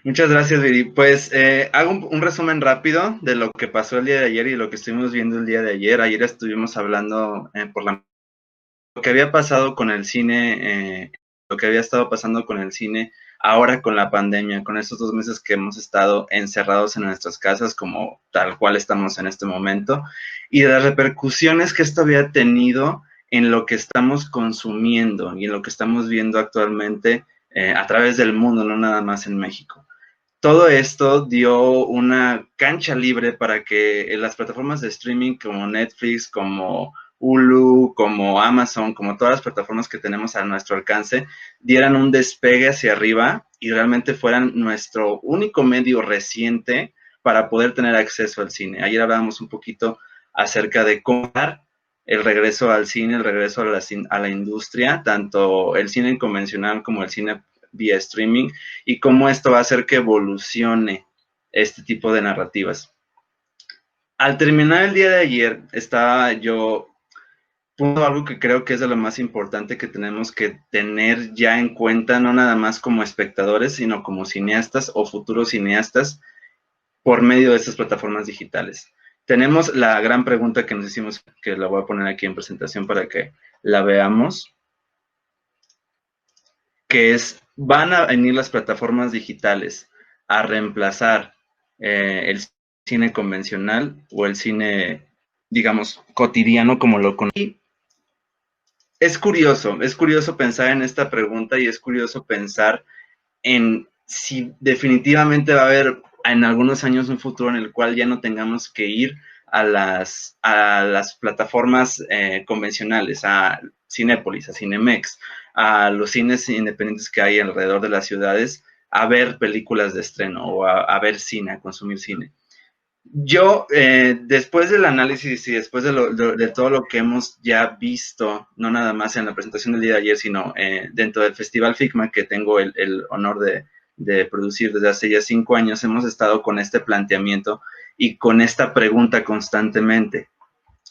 Muchas gracias, Viri. Pues hago un resumen rápido de lo que pasó el día de ayer y lo que estuvimos viendo el día de ayer. Ayer estuvimos hablando lo que había pasado con el cine, lo que había estado pasando con el cine ahora con la pandemia, con estos 2 meses que hemos estado encerrados en nuestras casas, como tal cual estamos en este momento, y de las repercusiones que esto había tenido en lo que estamos consumiendo y en lo que estamos viendo actualmente a través del mundo, no nada más en México. Todo esto dio una cancha libre para que las plataformas de streaming como Netflix, como Hulu, como Amazon, como todas las plataformas que tenemos a nuestro alcance, dieran un despegue hacia arriba y realmente fueran nuestro único medio reciente para poder tener acceso al cine. Ayer hablábamos un poquito acerca de cómo el regreso al cine, el regreso a la industria, tanto el cine convencional como el cine vía streaming, y cómo esto va a hacer que evolucione este tipo de narrativas. Al terminar el día de ayer, estaba yo algo que creo que es de lo más importante que tenemos que tener ya en cuenta, no nada más como espectadores, sino como cineastas o futuros cineastas por medio de estas plataformas digitales. Tenemos la gran pregunta que nos hicimos, que la voy a poner aquí en presentación para que la veamos, que es, ¿van a venir las plataformas digitales a reemplazar el cine convencional o el cine, digamos, cotidiano como lo conocemos? Es curioso pensar en esta pregunta y es curioso pensar en si definitivamente va a haber en algunos años un futuro en el cual ya no tengamos que ir a las plataformas convencionales, a Cinépolis, a Cinemex, a los cines independientes que hay alrededor de las ciudades, a ver películas de estreno o a ver cine, a consumir cine. Yo, después del análisis y después de todo lo que hemos ya visto, no nada más en la presentación del día de ayer, sino dentro del Festival Figma, que tengo el honor de producir desde hace ya 5 años, hemos estado con este planteamiento y con esta pregunta constantemente.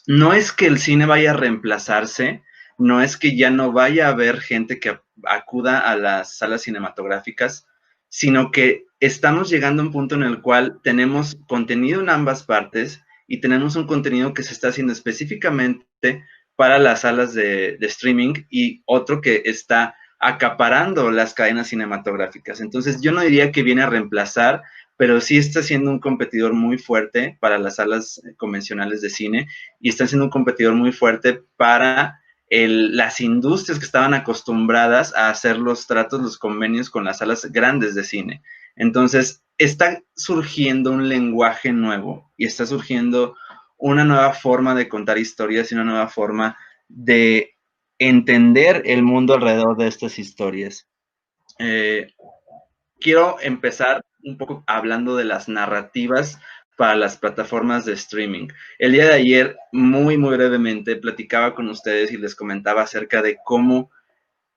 No es que el cine vaya a reemplazarse, no es que ya no vaya a haber gente que acuda a las salas cinematográficas, sino que estamos llegando a un punto en el cual tenemos contenido en ambas partes y tenemos un contenido que se está haciendo específicamente para las salas de streaming y otro que está acaparando las cadenas cinematográficas. Entonces, yo no diría que viene a reemplazar, pero sí está siendo un competidor muy fuerte para las salas convencionales de cine y están siendo un competidor muy fuerte para las industrias que estaban acostumbradas a hacer los tratos, los convenios con las salas grandes de cine. Entonces, está surgiendo un lenguaje nuevo y está surgiendo una nueva forma de contar historias y una nueva forma de entender el mundo alrededor de estas historias. Quiero empezar un poco hablando de las narrativas para las plataformas de streaming. El día de ayer, muy, muy brevemente, platicaba con ustedes y les comentaba acerca de cómo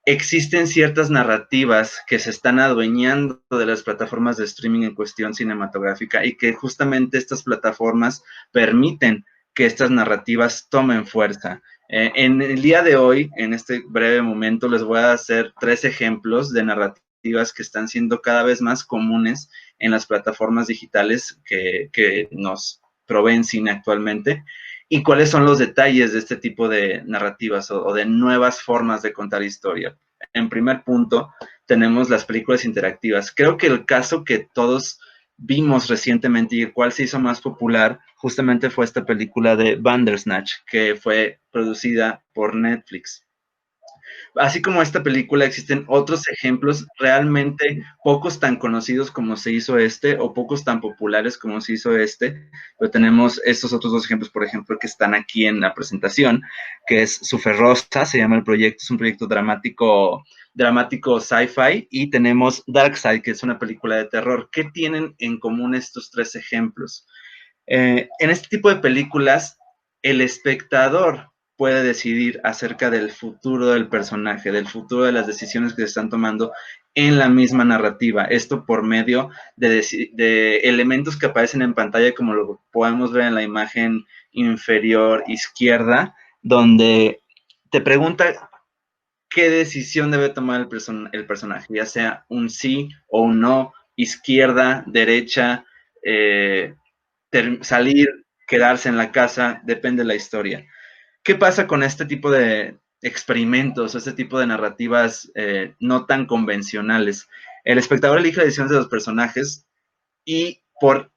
existen ciertas narrativas que se están adueñando de las plataformas de streaming en cuestión cinematográfica y que justamente estas plataformas permiten que estas narrativas tomen fuerza. En el día de hoy, en este breve momento, les voy a hacer 3 ejemplos de narrativas que están siendo cada vez más comunes en las plataformas digitales que nos proveen cine actualmente y cuáles son los detalles de este tipo de narrativas o de nuevas formas de contar historia. En primer punto, tenemos las películas interactivas. Creo que el caso que todos vimos recientemente y el cual se hizo más popular justamente fue esta película de Bandersnatch, que fue producida por Netflix. Así como esta película, existen otros ejemplos realmente pocos tan conocidos como se hizo este, o pocos tan populares como se hizo este, pero tenemos estos otros 2 ejemplos, por ejemplo, que están aquí en la presentación, que es Suferrosa, se llama el proyecto, es un proyecto dramático sci-fi, y tenemos Darkside, que es una película de terror. ¿Qué tienen en común estos 3 ejemplos? En este tipo de películas, el espectador puede decidir acerca del futuro del personaje, del futuro de las decisiones que se están tomando en la misma narrativa. Esto por medio de elementos que aparecen en pantalla, como lo podemos ver en la imagen inferior izquierda, donde te pregunta qué decisión debe tomar el personaje, ya sea un sí o un no, izquierda, derecha, salir, quedarse en la casa, depende de la historia. ¿Qué pasa con este tipo de experimentos, este tipo de narrativas no tan convencionales? El espectador elige las decisiones de los personajes y por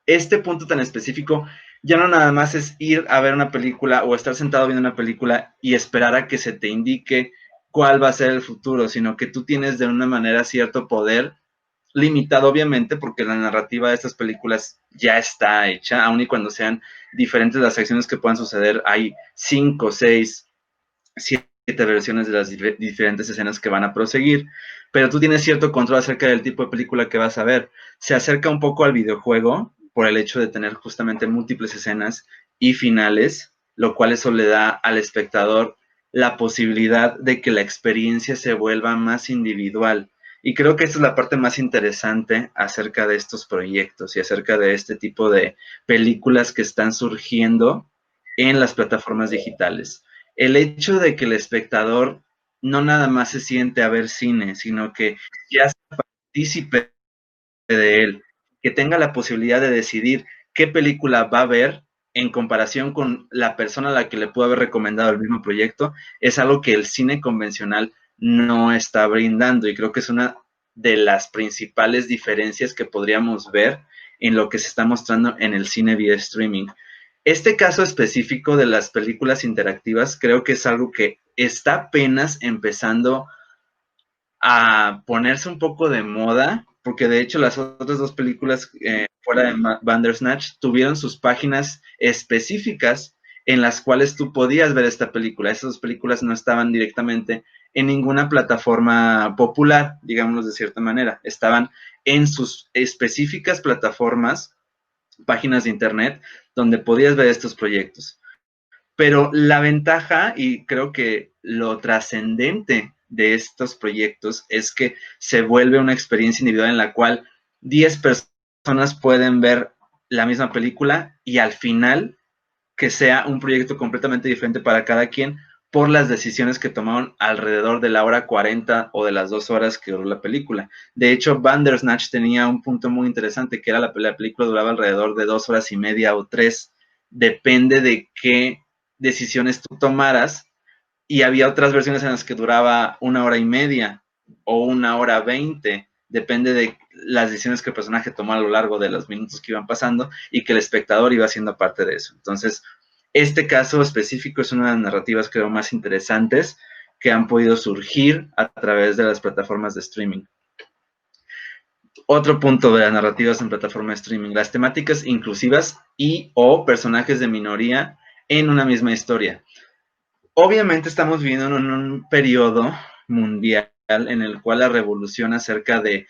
este punto tan específico, ya no nada más es ir a ver una película o estar sentado viendo una película y esperar a que se te indique cuál va a ser el futuro, sino que tú tienes de una manera cierto poder limitado obviamente porque la narrativa de estas películas ya está hecha, aun y cuando sean diferentes las acciones que puedan suceder, hay 5, 6, 7 versiones de las diferentes escenas que van a proseguir, pero tú tienes cierto control acerca del tipo de película que vas a ver. Se acerca un poco al videojuego por el hecho de tener justamente múltiples escenas y finales, lo cual eso le da al espectador la posibilidad de que la experiencia se vuelva más individual. Y creo que esta es la parte más interesante acerca de estos proyectos y acerca de este tipo de películas que están surgiendo en las plataformas digitales. El hecho de que el espectador no nada más se siente a ver cine, sino que ya sea partícipe de él, que tenga la posibilidad de decidir qué película va a ver en comparación con la persona a la que le pudo haber recomendado el mismo proyecto, es algo que el cine convencional no está brindando y creo que es una de las principales diferencias que podríamos ver en lo que se está mostrando en el cine vía streaming. Este caso específico de las películas interactivas creo que es algo que está apenas empezando a ponerse un poco de moda, porque de hecho las otras dos películas fuera de Bandersnatch tuvieron sus páginas específicas en las cuales tú podías ver esta película. Esas dos películas no estaban directamente en ninguna plataforma popular, digámoslo de cierta manera. Estaban en sus específicas plataformas, páginas de internet, donde podías ver estos proyectos. Pero la ventaja, y creo que lo trascendente de estos proyectos es que se vuelve una experiencia individual en la cual 10 personas pueden ver la misma película y al final que sea un proyecto completamente diferente para cada quien por las decisiones que tomaron alrededor de la hora 40 o de las 2 horas que duró la película. De hecho, Bandersnatch tenía un punto muy interesante, que era la película duraba alrededor de 2 horas y media o 3. Depende de qué decisiones tú tomaras, y había otras versiones en las que duraba 1 hora y media o 1 hora 20, depende de las decisiones que el personaje tomó a lo largo de los minutos que iban pasando y que el espectador iba haciendo parte de eso. Entonces, este caso específico es una de las narrativas, creo, más interesantes que han podido surgir a través de las plataformas de streaming. Otro punto de las narrativas en plataforma de streaming, las temáticas inclusivas y o personajes de minoría en una misma historia. Obviamente estamos viviendo en un periodo mundial en el cual la revolución acerca de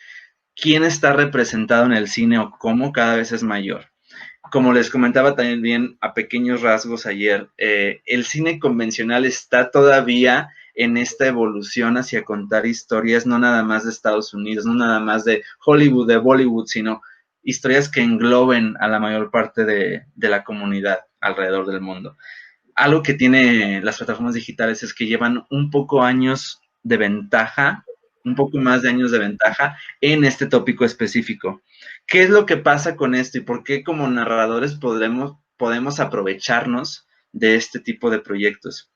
quién está representado en el cine o cómo cada vez es mayor. Como les comentaba también a pequeños rasgos ayer, el cine convencional está todavía en esta evolución hacia contar historias no nada más de Estados Unidos, no nada más de Hollywood, de Bollywood, sino historias que engloben a la mayor parte de la comunidad alrededor del mundo. Algo que tiene las plataformas digitales es que llevan un poco años de ventaja, un poco más de años de ventaja en este tópico específico. ¿Qué es lo que pasa con esto y por qué como narradores podemos aprovecharnos de este tipo de proyectos?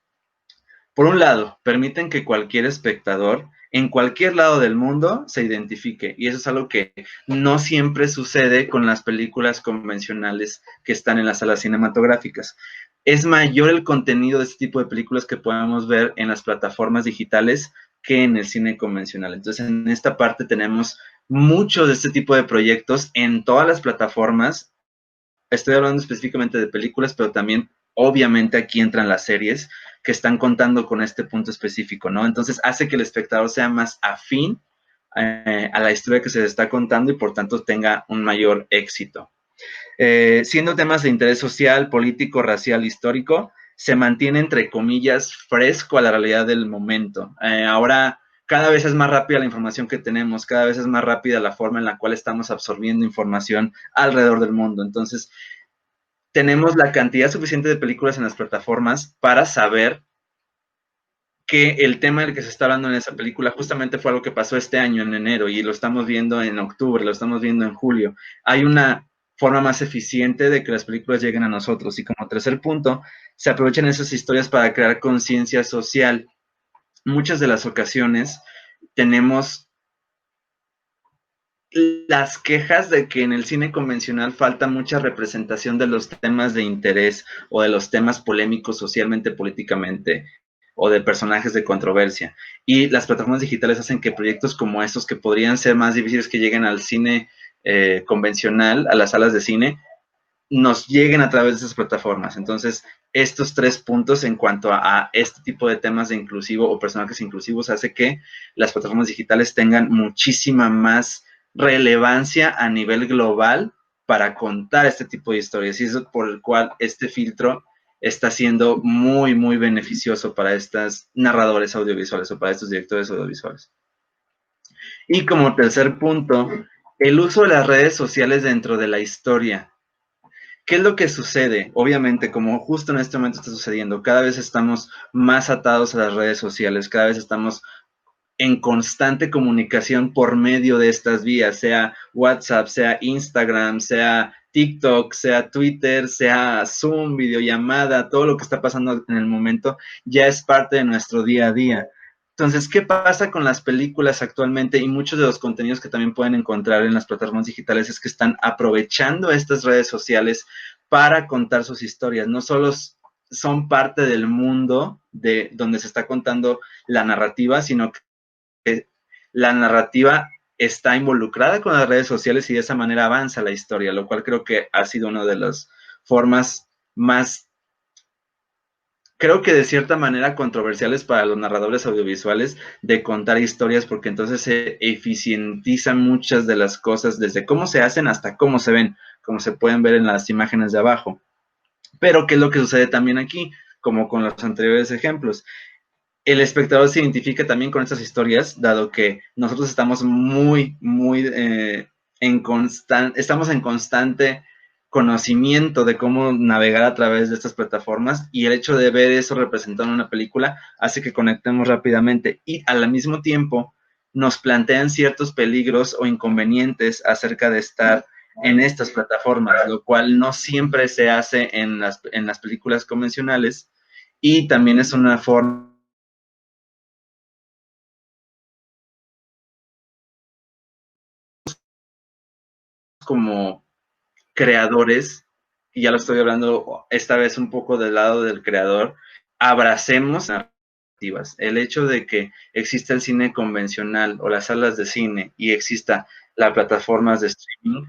Por un lado, permiten que cualquier espectador en cualquier lado del mundo se identifique, y eso es algo que no siempre sucede con las películas convencionales que están en las salas cinematográficas. Es mayor el contenido de este tipo de películas que podemos ver en las plataformas digitales que en el cine convencional. Entonces, en esta parte tenemos muchos de este tipo de proyectos en todas las plataformas. Estoy hablando específicamente de películas, pero también obviamente aquí entran las series que están contando con este punto específico, ¿no? Entonces hace que el espectador sea más afín a la historia que se está contando y por tanto tenga un mayor éxito. Siendo temas de interés social, político, racial, histórico, se mantiene entre comillas fresco a la realidad del momento. Ahora cada vez es más rápida la información que tenemos, cada vez es más rápida la forma en la cual estamos absorbiendo información alrededor del mundo. Entonces, tenemos la cantidad suficiente de películas en las plataformas para saber que el tema del que se está hablando en esa película justamente fue algo que pasó este año en enero y lo estamos viendo en octubre, lo estamos viendo en julio. Hay una forma más eficiente de que las películas lleguen a nosotros. Y como tercer punto, se aprovechan esas historias para crear conciencia social. Muchas de las ocasiones tenemos las quejas de que en el cine convencional falta mucha representación de los temas de interés o de los temas polémicos socialmente, políticamente, o de personajes de controversia. Y las plataformas digitales hacen que proyectos como estos, que podrían ser más difíciles que lleguen al cine convencional, a las salas de cine, nos lleguen a través de esas plataformas. Entonces, estos 3 puntos en cuanto a este tipo de temas de inclusivo o personajes inclusivos hace que las plataformas digitales tengan muchísima más relevancia a nivel global para contar este tipo de historias. Y eso por el cual este filtro está siendo muy, muy beneficioso para estos narradores audiovisuales o para estos directores audiovisuales. Y como tercer punto, el uso de las redes sociales dentro de la historia. ¿Qué es lo que sucede? Obviamente, como justo en este momento está sucediendo, cada vez estamos más atados a las redes sociales, cada vez estamos en constante comunicación por medio de estas vías, sea WhatsApp, sea Instagram, sea TikTok, sea Twitter, sea Zoom, videollamada, todo lo que está pasando en el momento ya es parte de nuestro día a día. Entonces, ¿qué pasa con las películas actualmente? Y muchos de los contenidos que también pueden encontrar en las plataformas digitales es que están aprovechando estas redes sociales para contar sus historias. No solo son parte del mundo de donde se está contando la narrativa, sino que la narrativa está involucrada con las redes sociales y de esa manera avanza la historia, lo cual creo que ha sido una de las formas más, creo que de cierta manera controversiales para los narradores audiovisuales de contar historias, porque entonces se eficientizan muchas de las cosas, desde cómo se hacen hasta cómo se ven, como se pueden ver en las imágenes de abajo. Pero, ¿qué es lo que sucede también aquí? Como con los anteriores ejemplos, el espectador se identifica también con estas historias, dado que nosotros estamos muy, muy estamos en constante conocimiento de cómo navegar a través de estas plataformas, y el hecho de ver eso representado en una película hace que conectemos rápidamente y al mismo tiempo nos plantean ciertos peligros o inconvenientes acerca de estar en estas plataformas, lo cual no siempre se hace en las películas convencionales, y también es una forma como creadores, y ya lo estoy hablando esta vez un poco del lado del creador, abracemos narrativas. El hecho de que exista el cine convencional o las salas de cine y exista las plataformas de streaming,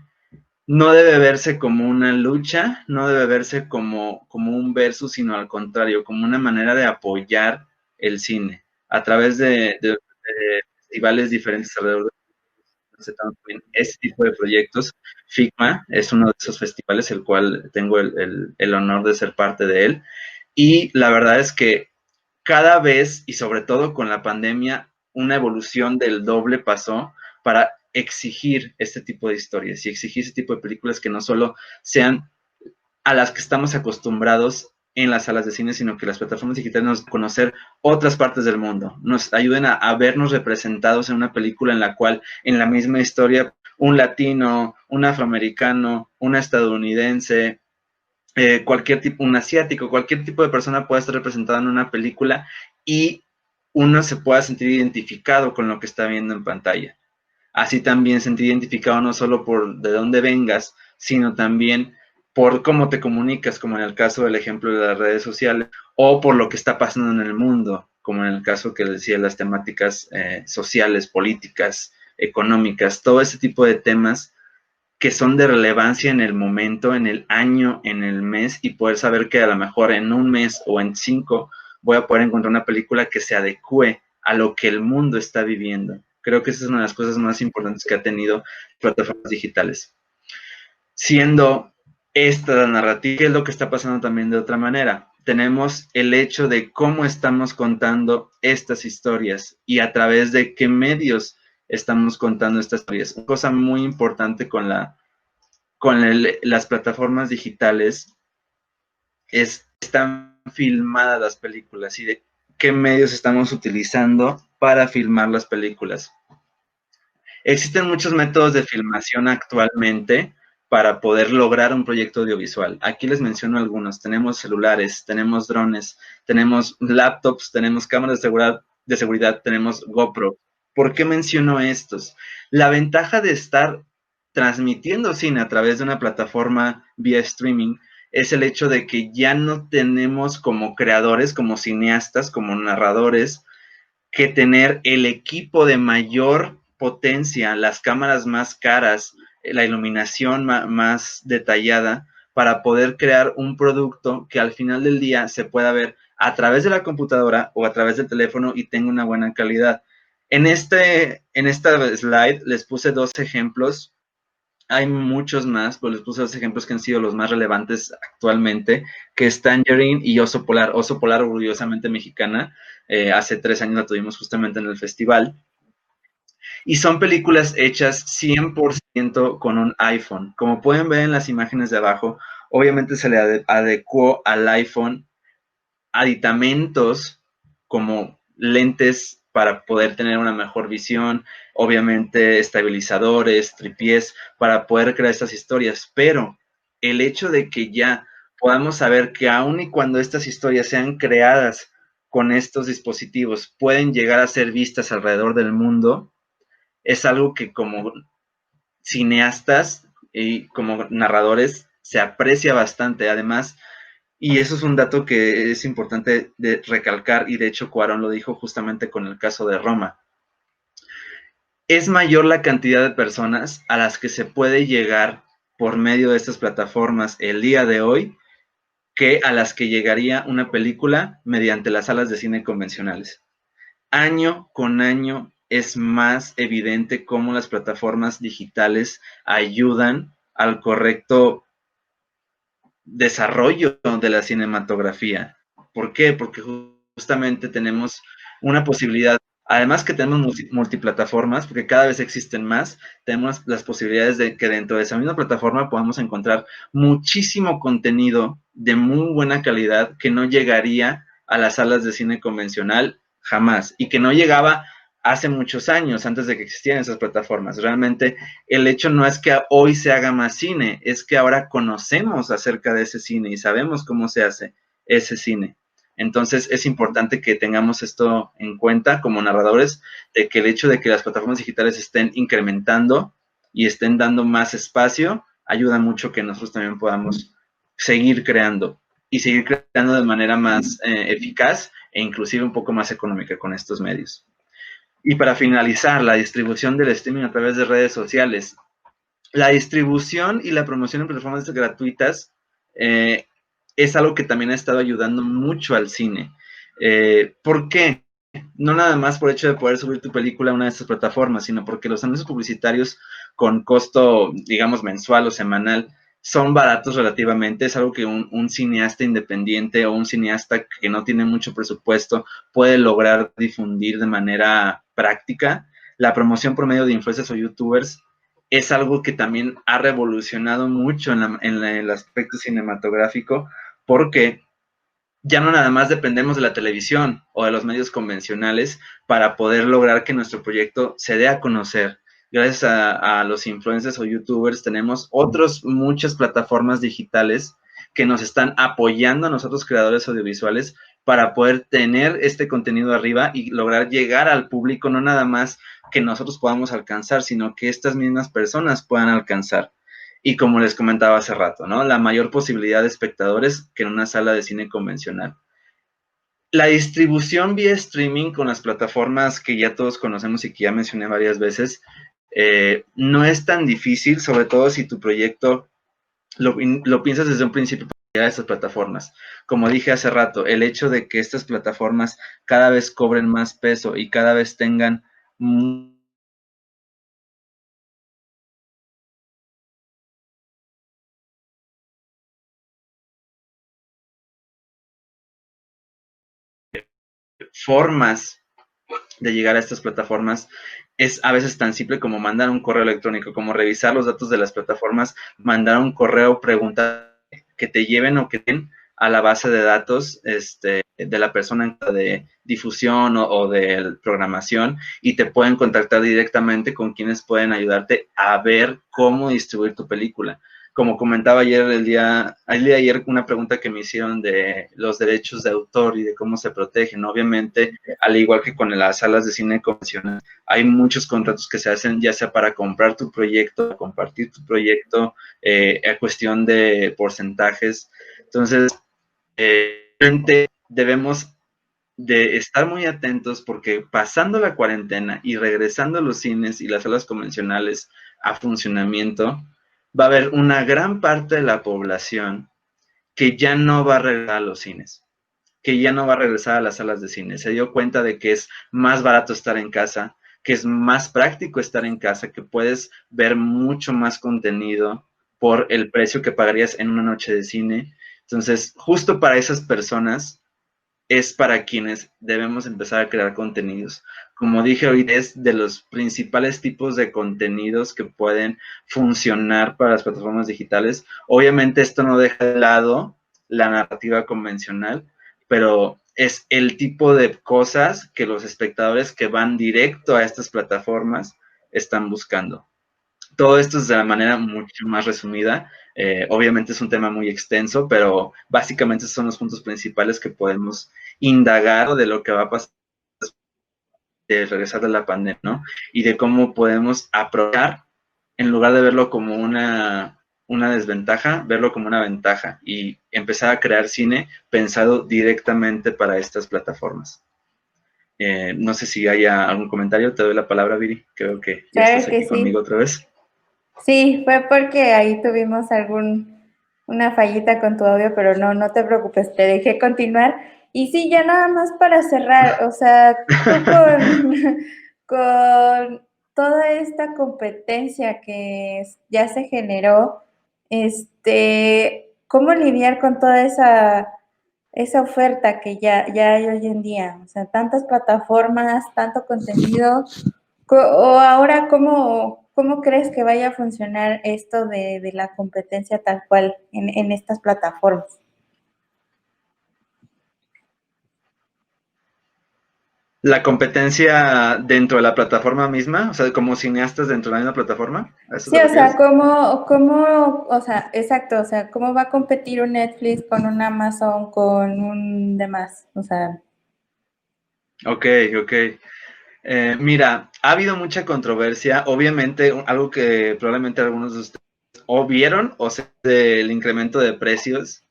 no debe verse como una lucha, no debe verse como un versus, sino al contrario, como una manera de apoyar el cine a través de festivales diferentes alrededor también ese tipo de proyectos. Figma es uno de esos festivales, el cual tengo el honor de ser parte de él. Y la verdad es que cada vez, y sobre todo con la pandemia, una evolución del doble pasó para exigir este tipo de historias y exigir ese tipo de películas que no solo sean a las que estamos acostumbrados en las salas de cine, sino que las plataformas digitales nos conocer otras partes del mundo, nos ayuden a vernos representados en una película en la cual en la misma historia un latino, un afroamericano, un estadounidense, cualquier tipo, un asiático, cualquier tipo de persona pueda estar representada en una película y uno se pueda sentir identificado con lo que está viendo en pantalla. Así también sentir identificado no solo por de dónde vengas, sino también por cómo te comunicas, como en el caso del ejemplo de las redes sociales, o por lo que está pasando en el mundo, como en el caso que decía, las temáticas sociales, políticas, económicas, todo ese tipo de temas que son de relevancia en el momento, en el año, en el mes, y poder saber que a lo mejor en un mes o en 5 voy a poder encontrar una película que se adecue a lo que el mundo está viviendo. Creo que esa es una de las cosas más importantes que ha tenido plataformas digitales. Siendo esta la narrativa, ¿qué es lo que está pasando también de otra manera? Tenemos el hecho de cómo estamos contando estas historias y a través de qué medios estamos contando estas historias. Una cosa muy importante las plataformas digitales están filmadas las películas y de qué medios estamos utilizando para filmar las películas. Existen muchos métodos de filmación actualmente para poder lograr un proyecto audiovisual. Aquí les menciono algunos. Tenemos celulares, tenemos drones, tenemos laptops, tenemos cámaras de seguridad, tenemos GoPro. ¿Por qué menciono estos? La ventaja de estar transmitiendo cine a través de una plataforma vía streaming es el hecho de que ya no tenemos como creadores, como cineastas, como narradores, que tener el equipo de mayor potencia, las cámaras más caras, la iluminación más detallada, para poder crear un producto que al final del día se pueda ver a través de la computadora o a través del teléfono y tenga una buena calidad. En esta slide les puse dos ejemplos. Hay muchos más, pero les puse dos ejemplos que han sido los más relevantes actualmente, que es Tangerine y Oso Polar. Oso Polar, orgullosamente mexicana. Hace 3 años la tuvimos justamente en el festival. Y son películas hechas 100% con un iPhone. Como pueden ver en las imágenes de abajo, obviamente se le adecuó al iPhone aditamentos como lentes para poder tener una mejor visión, obviamente estabilizadores, tripiés, para poder crear estas historias. Pero el hecho de que ya podamos saber que aun y cuando estas historias sean creadas con estos dispositivos, pueden llegar a ser vistas alrededor del mundo, es algo que como cineastas y como narradores se aprecia bastante. Además, y eso es un dato que es importante de recalcar, y de hecho Cuarón lo dijo justamente con el caso de Roma. Es mayor la cantidad de personas a las que se puede llegar por medio de estas plataformas el día de hoy que a las que llegaría una película mediante las salas de cine convencionales. Año con año es más evidente cómo las plataformas digitales ayudan al correcto desarrollo de la cinematografía. ¿Por qué? Porque justamente tenemos una posibilidad, además que tenemos multiplataformas, porque cada vez existen más, tenemos las posibilidades de que dentro de esa misma plataforma podamos encontrar muchísimo contenido de muy buena calidad que no llegaría a las salas de cine convencional jamás, y que no llegaba hace muchos años, antes de que existieran esas plataformas. Realmente el hecho no es que hoy se haga más cine, es que ahora conocemos acerca de ese cine y sabemos cómo se hace ese cine. Entonces es importante que tengamos esto en cuenta como narradores, de que el hecho de que las plataformas digitales estén incrementando y estén dando más espacio, ayuda mucho que nosotros también podamos seguir creando y seguir creando de manera más eficaz e inclusive un poco más económica con estos medios. Y para finalizar, la distribución del streaming a través de redes sociales. La distribución y la promoción en plataformas gratuitas es algo que también ha estado ayudando mucho al cine. ¿Por qué? No nada más por el hecho de poder subir tu película a una de estas plataformas, sino porque los anuncios publicitarios con costo, digamos, mensual o semanal, son baratos relativamente. Es algo que un cineasta independiente o un cineasta que no tiene mucho presupuesto puede lograr difundir de manera práctica. La promoción por medio de influencers o youtubers es algo que también ha revolucionado mucho en el aspecto cinematográfico, porque ya no nada más dependemos de la televisión o de los medios convencionales para poder lograr que nuestro proyecto se dé a conocer. Gracias a los influencers o youtubers tenemos muchas plataformas digitales que nos están apoyando a nosotros creadores audiovisuales para poder tener este contenido arriba y lograr llegar al público, no nada más que nosotros podamos alcanzar, sino que estas mismas personas puedan alcanzar. Y como les comentaba hace rato, ¿no? La mayor posibilidad de espectadores que en una sala de cine convencional. La distribución vía streaming con las plataformas que ya todos conocemos y que ya mencioné varias veces, no es tan difícil, sobre todo si tu proyecto lo piensas desde un principio para llegar a estas plataformas. Como dije hace rato, el hecho de que estas plataformas cada vez cobren más peso y cada vez tengan formas de llegar a estas plataformas, es a veces tan simple como mandar un correo electrónico, como revisar los datos de las plataformas, mandar un correo, preguntar que te lleven o que den a la base de datos de la persona de difusión o de programación, y te pueden contactar directamente con quienes pueden ayudarte a ver cómo distribuir tu película. Como comentaba ayer, el día de ayer, una pregunta que me hicieron de los derechos de autor y de cómo se protegen. Obviamente, al igual que con las salas de cine convencionales, hay muchos contratos que se hacen ya sea para comprar tu proyecto, compartir tu proyecto, a cuestión de porcentajes. Entonces, debemos de estar muy atentos, porque pasando la cuarentena y regresando a los cines y las salas convencionales a funcionamiento, va a haber una gran parte de la población que ya no va a regresar a los cines, que ya no va a regresar a las salas de cine. Se dio cuenta de que es más barato estar en casa, que es más práctico estar en casa, que puedes ver mucho más contenido por el precio que pagarías en una noche de cine. Entonces, justo para esas personas es para quienes debemos empezar a crear contenidos. Como dije hoy, es de los principales tipos de contenidos que pueden funcionar para las plataformas digitales. Obviamente esto no deja de lado la narrativa convencional, pero es el tipo de cosas que los espectadores que van directo a estas plataformas están buscando. Todo esto es de la manera mucho más resumida. Obviamente es un tema muy extenso, pero básicamente son los puntos principales que podemos indagar de lo que va a pasar de regresar de la pandemia, ¿no? Y de cómo podemos aprovechar, en lugar de verlo como una desventaja, verlo como una ventaja y empezar a crear cine pensado directamente para estas plataformas. No sé si haya algún comentario, te doy la palabra, Viri, creo que ya Claro estás que aquí conmigo sí. otra vez. Sí, fue porque ahí tuvimos una fallita con tu audio, pero no te preocupes, te dejé continuar. Y sí, ya nada más para cerrar, o sea, tú con toda esta competencia que ya se generó, ¿cómo lidiar con toda esa oferta que ya hay hoy en día? O sea, tantas plataformas, tanto contenido. O ahora, ¿cómo crees que vaya a funcionar esto de la competencia tal cual en estas plataformas? La competencia dentro de la plataforma misma, o sea, como cineastas dentro de la misma plataforma, ¿a eso Sí, te o sea, refieres? o sea, exacto, o sea, ¿cómo va a competir un Netflix con un Amazon, con un demás? O sea, Ok, ok. Mira, ha habido mucha controversia, obviamente, algo que probablemente algunos de ustedes o vieron, o sea, el incremento de precios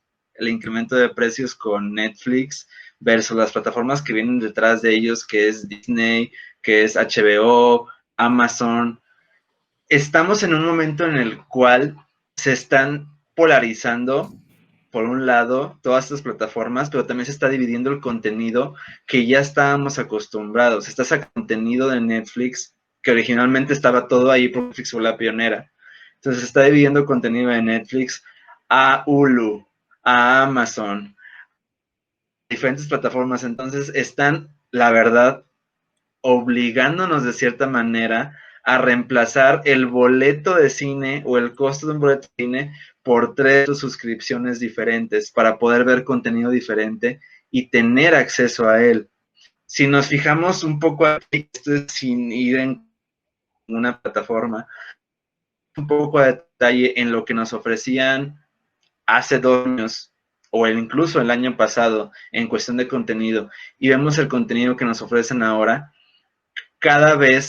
con Netflix versus las plataformas que vienen detrás de ellos, que es Disney, que es HBO, Amazon. Estamos en un momento en el cual se están polarizando, por un lado, todas estas plataformas, pero también se está dividiendo el contenido que ya estábamos acostumbrados. Está ese contenido de Netflix, que originalmente estaba todo ahí porque Netflix fue la pionera. Entonces se está dividiendo contenido de Netflix a Hulu, a Amazon, diferentes plataformas. Entonces están, la verdad, obligándonos de cierta manera a reemplazar el boleto de cine o el costo de un boleto de cine por 3 suscripciones diferentes para poder ver contenido diferente y tener acceso a él. Si nos fijamos un poco aquí, esto es sin ir en una plataforma, un poco de detalle en lo que nos ofrecían hace 2 años o incluso el año pasado en cuestión de contenido, y vemos el contenido que nos ofrecen ahora, cada vez